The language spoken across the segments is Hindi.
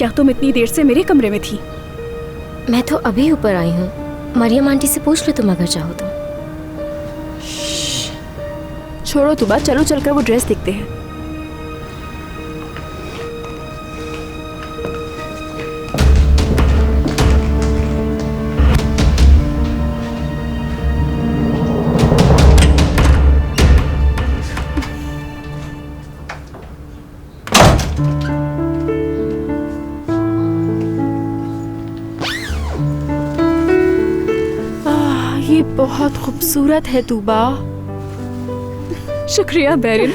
क्या तुम इतनी देर से मेरे कमरे में थी? मैं तो अभी ऊपर आई हूँ। मरियम आंटी से पूछ लो तुम अगर चाहो तो। छोड़ो तुबा, चलो चलकर वो ड्रेस देखते हैं। ये बहुत खूबसूरत है तुबा। शुक्रिया बैरिन।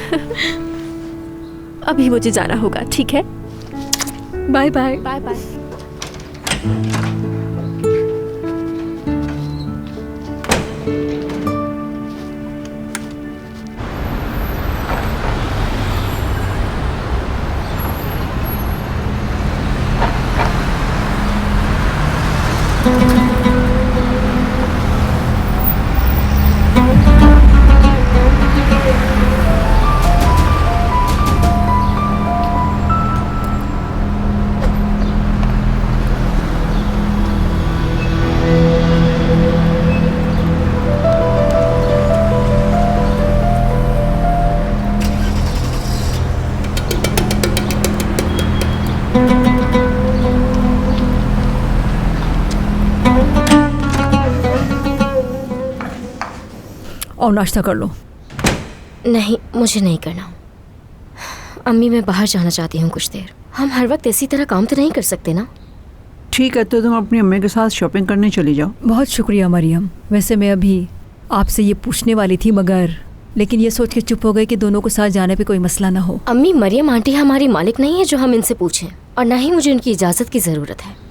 अभी मुझे जाना होगा, ठीक है? Bye bye. Bye bye. और नाश्ता कर लो। नहीं, मुझे नहीं करना। अम्मी, मैं बाहर जाना चाहती हूँ कुछ देर। हम हर वक्त इसी तरह काम तो नहीं कर सकते ना। ठीक है, तो तुम अपनी अम्मी के साथ शॉपिंग करने चली जाओ। बहुत शुक्रिया मरियम। वैसे मैं अभी आपसे ये पूछने वाली थी, मगर लेकिन ये सोच के चुप हो गई कि दोनों को साथ जाने पे कोई मसला ना हो। अम्मी, मरियम आंटी हमारी मालिक नहीं है जो हम इनसे पूछें, और ना ही मुझे उनकी इजाज़त की ज़रूरत है।